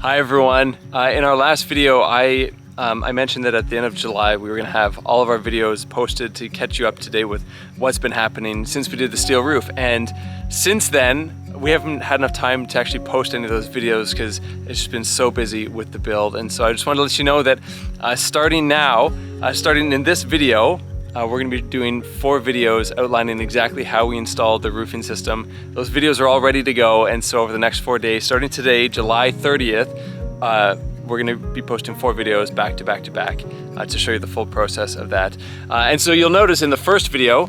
Hi everyone. In our last video, I mentioned that at the end of July we were going to have all of our videos posted to catch you up to date with what's been happening since we did the steel roof. And since then, we haven't had enough time to actually post any of those videos because it's just been so busy with the build. And so I just wanted to let you know that starting in this video, we're going to be doing 4 videos outlining exactly how we installed the roofing system. Those videos are all ready to go, and so over the next 4 days, starting today, July 30th, we're going to be posting 4 videos back to back to back to show you the full process of that. And so you'll notice in the first video,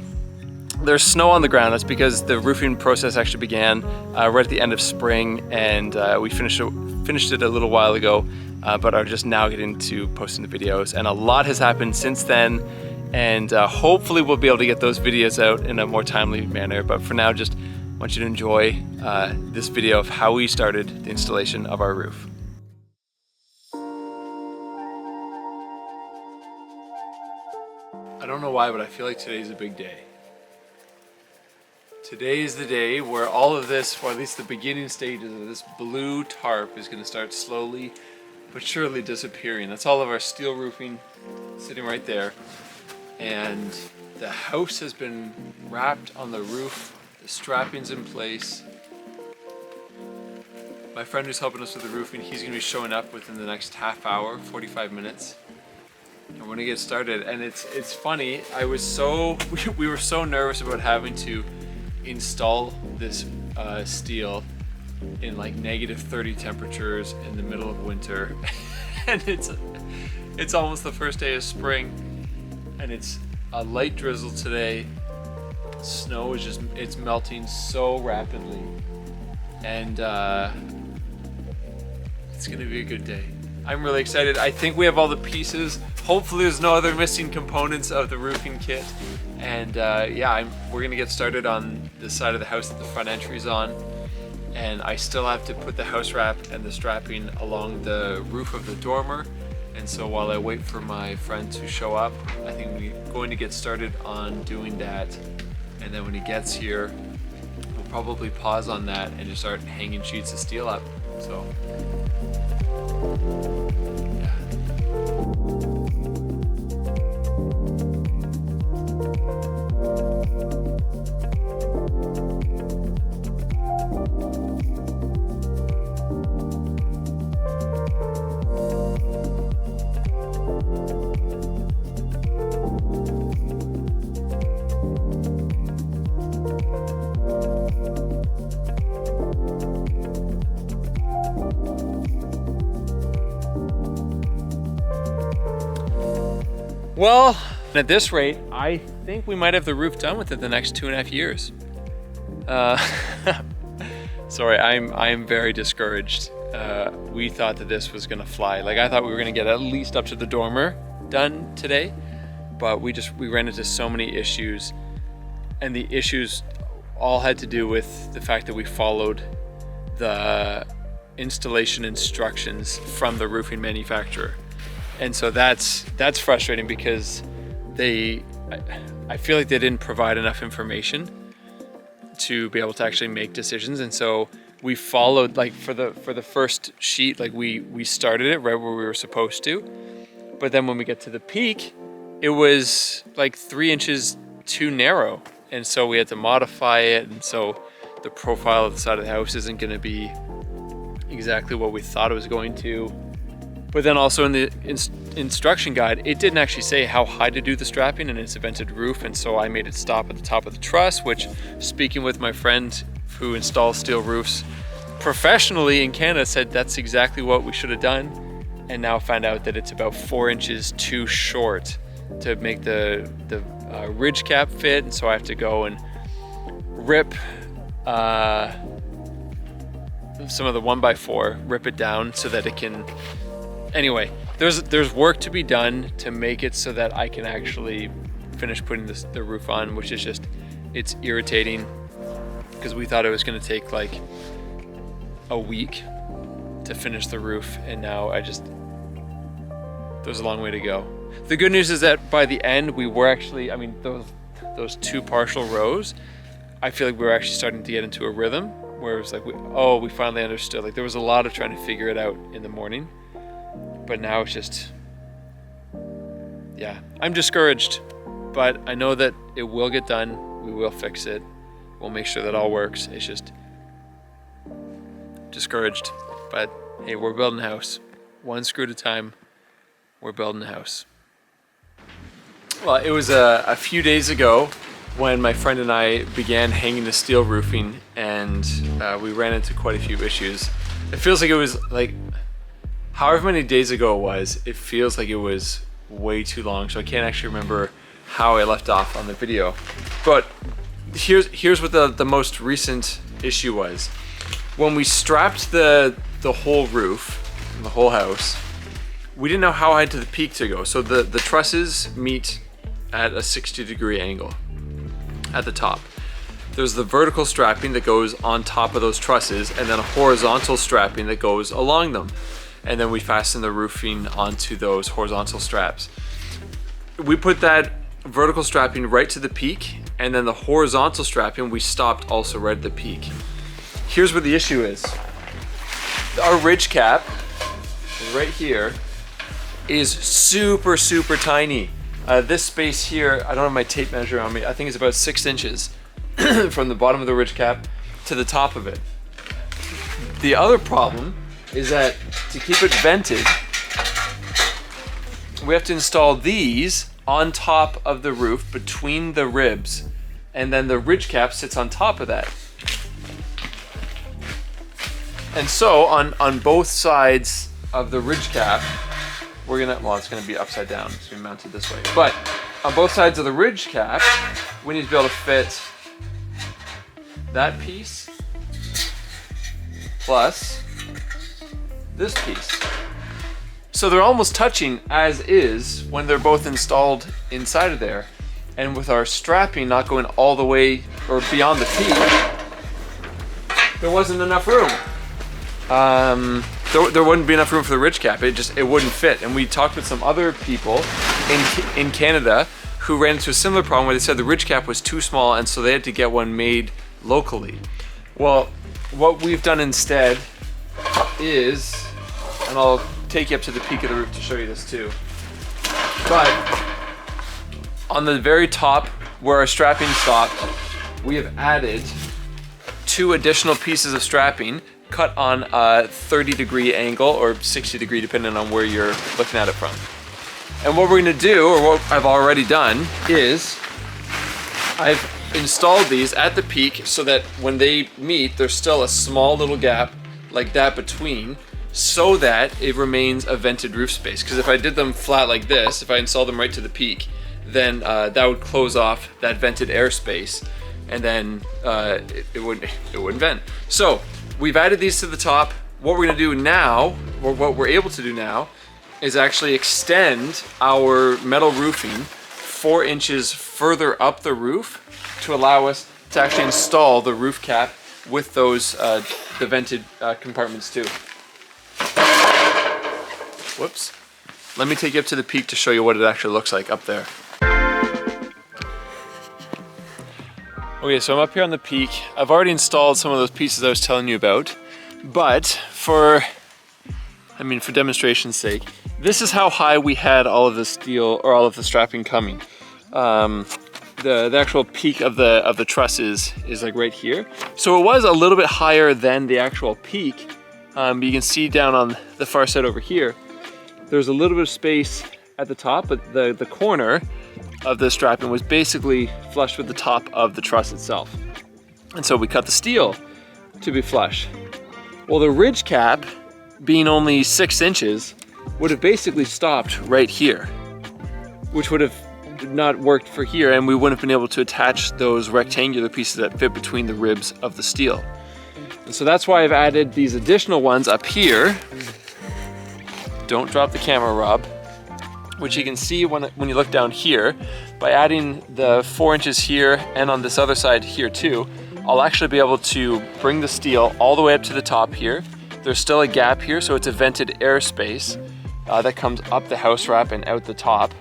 there's snow on the ground. That's because the roofing process actually began right at the end of spring, and we finished it a little while ago, but are just now getting to posting the videos. And a lot has happened since then. And hopefully we'll be able to get those videos out in a more timely manner. But for now, just want you to enjoy this video of how we started the installation of our roof. I don't know why, but I feel like today's a big day. Today is the day where all of this, or at least the beginning stages of this blue tarp, is going to start slowly but surely disappearing. That's all of our steel roofing sitting right there. And the house has been wrapped on the roof, the strapping's in place. My friend who's helping us with the roofing, he's going to be showing up within the next half hour, 45 minutes. And we're going to get started. And it's funny, we were so nervous about having to install this steel in like -30 temperatures in the middle of winter. And it's almost the first day of spring. And it's a light drizzle today. Snow is it's melting so rapidly. And it's gonna be a good day. I'm really excited. I think we have all the pieces. Hopefully there's no other missing components of the roofing kit. And yeah, we're gonna get started on the side of the house that the front entry is on. And I still have to put the house wrap and the strapping along the roof of the dormer. And so while I wait for my friend to show up, I think we're going to get started on doing that. And then when he gets here, we'll probably pause on that and just start hanging sheets of steel up. So, yeah. Well, at this rate, I think we might have the roof done within the next 2.5 years. Sorry, I'm very discouraged. We thought that this was gonna fly. Like, I thought we were gonna get at least up to the dormer done today, but we ran into so many issues, and the issues all had to do with the fact that we followed the installation instructions from the roofing manufacturer. And so that's frustrating because I feel like they didn't provide enough information to be able to actually make decisions. And so we followed, like, for the first sheet, like we started it right where we were supposed to, but then when we get to the peak, it was like 3 inches too narrow, and so we had to modify it. And so the profile of the side of the house isn't going to be exactly what we thought it was going to. But then also in the instruction guide, it didn't actually say how high to do the strapping in its vented roof, and so I made it stop at the top of the truss, which, speaking with my friend who installs steel roofs professionally in Canada, said that's exactly what we should have done, and now found out that it's about 4 inches too short to make the ridge cap fit, and so I have to go and rip some of the 1x4, rip it down so that it can. Anyway, there's work to be done to make it so that I can actually finish putting the roof on, which is just, it's irritating because we thought it was going to take like a week to finish the roof, and now there's a long way to go. The good news is that by the end we were actually, those 2 partial rows, I feel like we were actually starting to get into a rhythm. where it was like, we finally understood. Like there was a lot of trying to figure it out in the morning, but now it's just, yeah, I'm discouraged, but I know that it will get done. We will fix it. We'll make sure that all works. It's just discouraged, but hey, we're building a house. One screw at a time. We're building a house. Well, it was a few days ago when my friend and I began hanging the steel roofing, and we ran into quite a few issues. It feels like it was like, however many days ago it was, it feels like it was way too long, so I can't actually remember how I left off on the video. But here's what the most recent issue was. When we strapped the whole roof, the whole house, we didn't know how high to the peak to go. So the trusses meet at a 60-degree angle at the top. There's the vertical strapping that goes on top of those trusses, and then a horizontal strapping that goes along them. And then we fasten the roofing onto those horizontal straps. We put that vertical strapping right to the peak, and then the horizontal strapping we stopped also right at the peak. Here's where the issue is. Our ridge cap, right here, is super, super tiny. This space here, I don't have my tape measure on me, I think it's about 6 inches from the bottom of the ridge cap to the top of it. The other problem is that to keep it vented, we have to install these on top of the roof between the ribs, and then the ridge cap sits on top of that. And so on both sides of the ridge cap, we're gonna, well, it's gonna be upside down. It's gonna be mounted this way. But on both sides of the ridge cap, we need to be able to fit that piece plus this piece. So they're almost touching as is when they're both installed inside of there. And with our strapping not going all the way or beyond the peak, there wasn't enough room. There wouldn't be enough room for the ridge cap. It wouldn't fit. And we talked with some other people in Canada who ran into a similar problem where they said the ridge cap was too small, and so they had to get one made locally. Well, what we've done instead is, and I'll take you up to the peak of the roof to show you this too, but on the very top where our strapping stopped, we have added 2 additional pieces of strapping cut on a 30-degree angle or 60-degree depending on where you're looking at it from. And what we're gonna do, or what I've already done, is I've installed these at the peak so that when they meet, there's still a small little gap like that between, so that it remains a vented roof space. Because if I did them flat like this, if I installed them right to the peak, then that would close off that vented airspace, and then it wouldn't vent. So we've added these to the top. What we're gonna do now, or what we're able to do now, is actually extend our metal roofing 4 inches further up the roof to allow us to actually install the roof cap with those the vented compartments too. Whoops. Let me take you up to the peak to show you what it actually looks like up there. Okay, so I'm up here on the peak. I've already installed some of those pieces I was telling you about, but for demonstration's sake, this is how high we had all of the steel, or all of the strapping coming. The actual peak of the trusses is like right here. So it was a little bit higher than the actual peak. But you can see down on the far side over here, there's a little bit of space at the top, but the corner of the strapping was basically flush with the top of the truss itself. And so we cut the steel to be flush. Well, the ridge cap, being only 6 inches, would have basically stopped right here, which would have not worked for here, and we wouldn't have been able to attach those rectangular pieces that fit between the ribs of the steel. And so that's why I've added these additional ones up here. Don't drop the camera, Rob. Which you can see when you look down here. By adding the 4 inches here and on this other side here too, I'll actually be able to bring the steel all the way up to the top here. There's still a gap here, so it's a vented airspace that comes up the house wrap and out the top.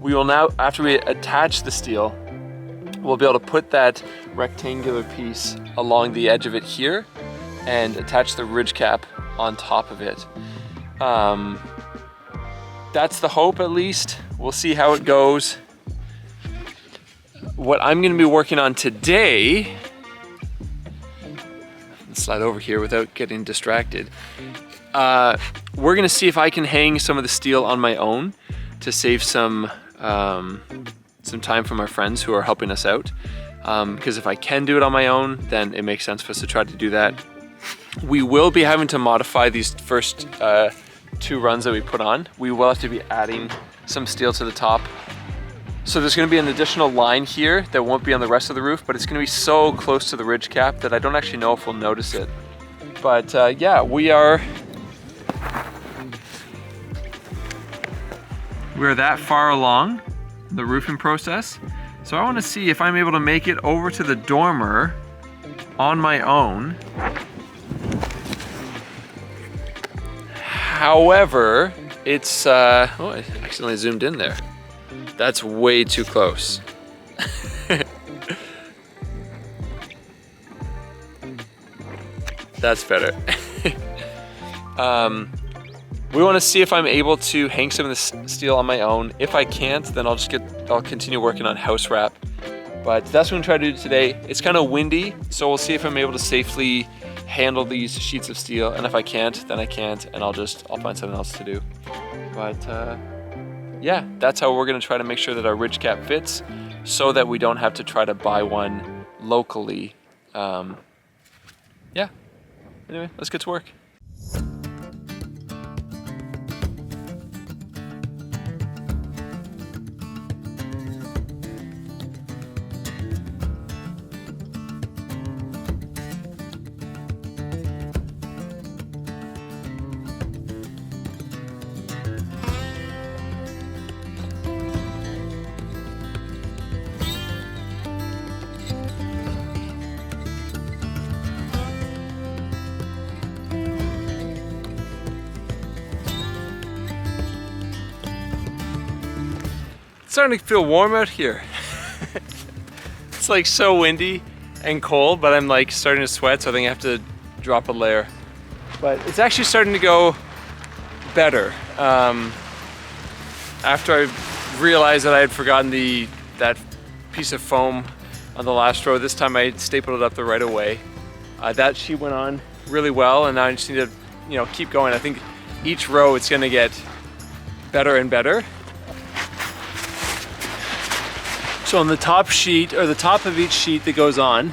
We will now, after we attach the steel, we'll be able to put that rectangular piece along the edge of it here and attach the ridge cap on top of it. That's the hope, at least. We'll see how it goes. What I'm gonna be working on today, let's slide over here without getting distracted. We're gonna see if I can hang some of the steel on my own to save some time from our friends who are helping us out. Because if I can do it on my own, then it makes sense for us to try to do that. We will be having to modify these first 2 runs that we put on. We will have to be adding some steel to the top. So there's gonna be an additional line here that won't be on the rest of the roof, but it's gonna be so close to the ridge cap that I don't actually know if we'll notice it. But yeah, we're that far along the roofing process. So I wanna see if I'm able to make it over to the dormer on my own. However, it's, oh, I accidentally zoomed in there. That's way too close. That's better. We want to see if I'm able to hang some of this steel on my own. If I can't, then I'll continue working on house wrap. But that's what I'm trying to do today. It's kind of windy, so we'll see if I'm able to safely handle these sheets of steel. And if I can't, then I can't, and I'll find something else to do. But yeah, that's how we're gonna try to make sure that our ridge cap fits so that we don't have to try to buy one locally. Yeah, anyway, let's get to work. It's starting to feel warm out here. It's like so windy and cold, but I'm like starting to sweat, so I think I have to drop a layer. But it's actually starting to go better. After I realized that I had forgotten that piece of foam on the last row, this time I stapled it up the right away. That sheet went on really well, and now I just need to, keep going. I think each row it's gonna get better and better. So on the top sheet, or the top of each sheet that goes on,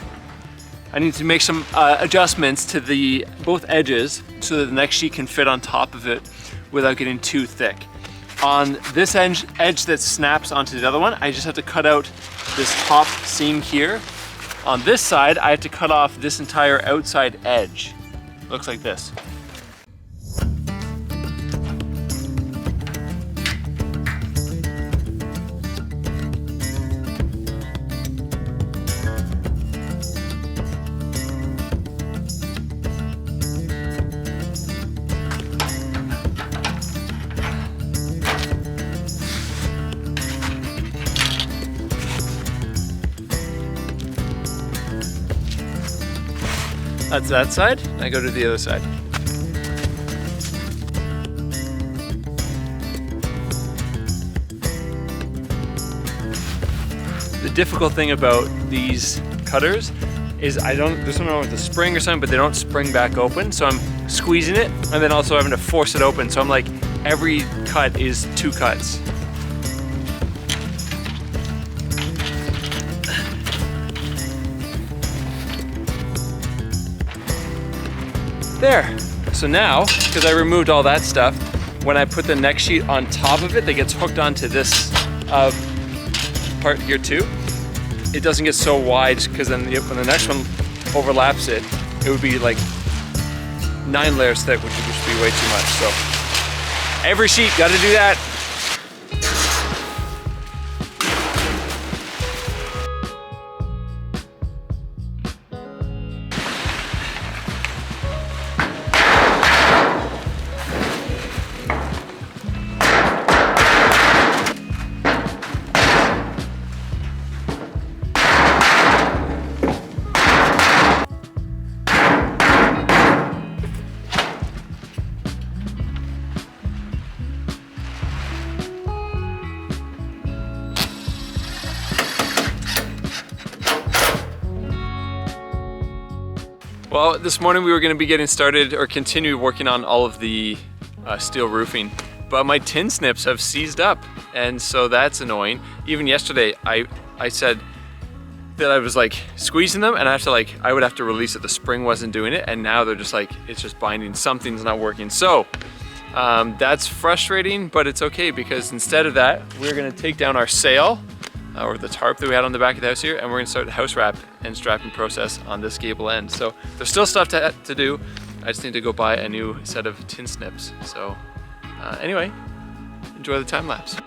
I need to make some adjustments to both edges so that the next sheet can fit on top of it without getting too thick. On this edge that snaps onto the other one, I just have to cut out this top seam here. On this side, I have to cut off this entire outside edge. Looks like this. That's that side, and I go to the other side. The difficult thing about these cutters is there's something wrong with the spring or something, but they don't spring back open, so I'm squeezing it and then also having to force it open, so I'm like, every cut is 2 cuts. There. So now, because I removed all that stuff, when I put the next sheet on top of it that gets hooked onto this part here too, it doesn't get so wide, because then when the next one overlaps it, it would be like 9 layers thick, which would just be way too much. So every sheet, got to do that. Well, this morning we were going to be getting started or continue working on all of the steel roofing, but my tin snips have seized up, and so that's annoying. Even yesterday I said that I was like squeezing them, and I would have to release it. The spring wasn't doing it, and now they're just like, it's just binding, something's not working. So that's frustrating, but it's okay, because instead of that, we're gonna take down our sail or the tarp that we had on the back of the house here, and we're gonna start the house wrap and strapping process on this gable end. So there's still stuff to do. I just need to go buy a new set of tin snips. So anyway, enjoy the time lapse.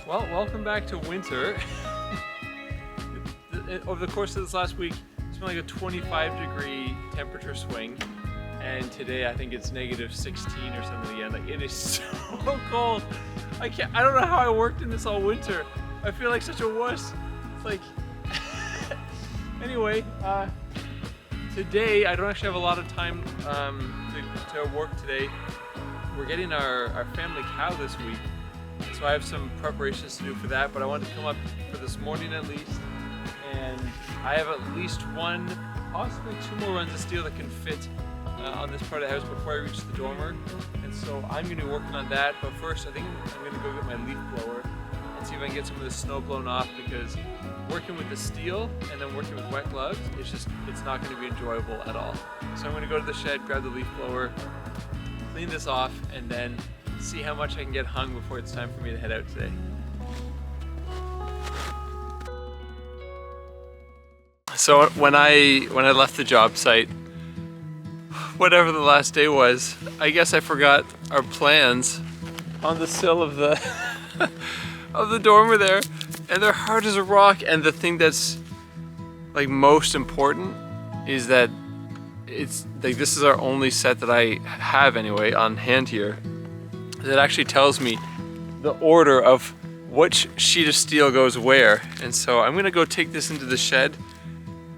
Well, welcome back to winter. Over the course of this last week, it's been like a 25-degree temperature swing, and today I think it's negative 16 or something again. Like, it is so cold. I don't know how I worked in this all winter. I feel like such a wuss. It's like, anyway, today I don't actually have a lot of time to work today. We're getting our family cow this week. So I have some preparations to do for that, but I wanted to come up for this morning at least, and I have at least one, possibly two more runs of steel that can fit on this part of the house before I reach the dormer, and so I'm going to be working on that. But first I think I'm going to go get my leaf blower and see if I can get some of this snow blown off, because working with the steel and then working with wet gloves, it's not going to be enjoyable at all. So I'm going to go to the shed, grab the leaf blower, clean this off, and then see how much I can get hung before it's time for me to head out today. So when I left the job site, whatever the last day was, I guess I forgot our plans on the sill of the of the dormer there, and they're hard as a rock. And the thing that's like most important is that it's like, this is our only set that I have anyway on hand here that actually tells me the order of which sheet of steel goes where. And so I'm gonna go take this into the shed.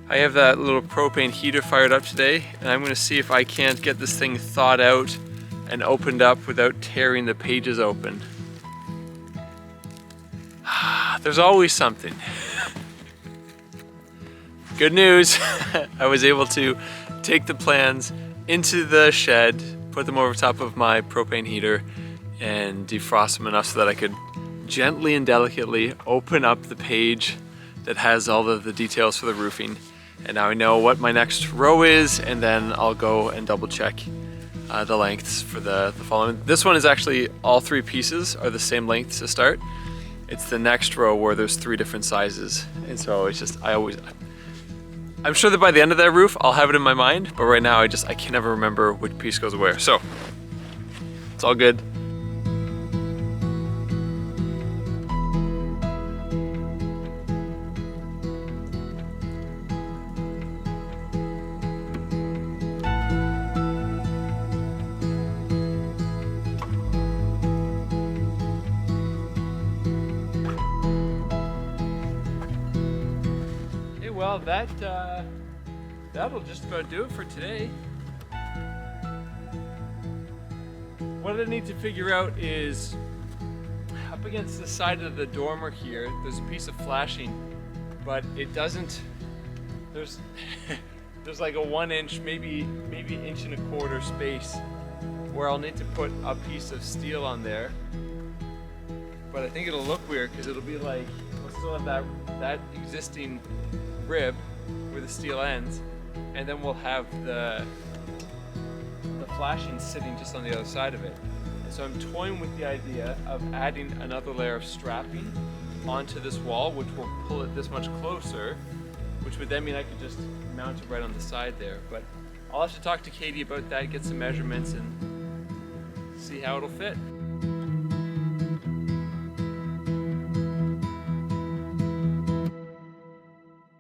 I have that little propane heater fired up today, and I'm gonna see if I can't get this thing thawed out and opened up without tearing the pages open. There's always something. Good news, I was able to take the plans into the shed, put them over top of my propane heater, and defrost them enough so that I could gently and delicately open up the page that has all of the details for the roofing. And now I know what my next row is, and then I'll go and double check the lengths for the following. This one is actually, all three pieces are the same length to start. It's the next row where there's 3 different sizes. And so it's just, I'm sure that by the end of that roof, I'll have it in my mind, but right now I can never remember which piece goes where. So, it's all good. Well, that'll just about do it for today. What I need to figure out is up against the side of the dormer here, there's a piece of flashing, but it doesn't, there's like a 1 inch, maybe inch and a quarter space where I'll need to put a piece of steel on there. But I think it'll look weird because it'll be like, we'll still have that existing rib where the steel ends, and then we'll have the flashing sitting just on the other side of it. And so I'm toying with the idea of adding another layer of strapping onto this wall, which will pull it this much closer, which would then mean I could just mount it right on the side there. But I'll have to talk to Katie about that, get some measurements, and see how it'll fit.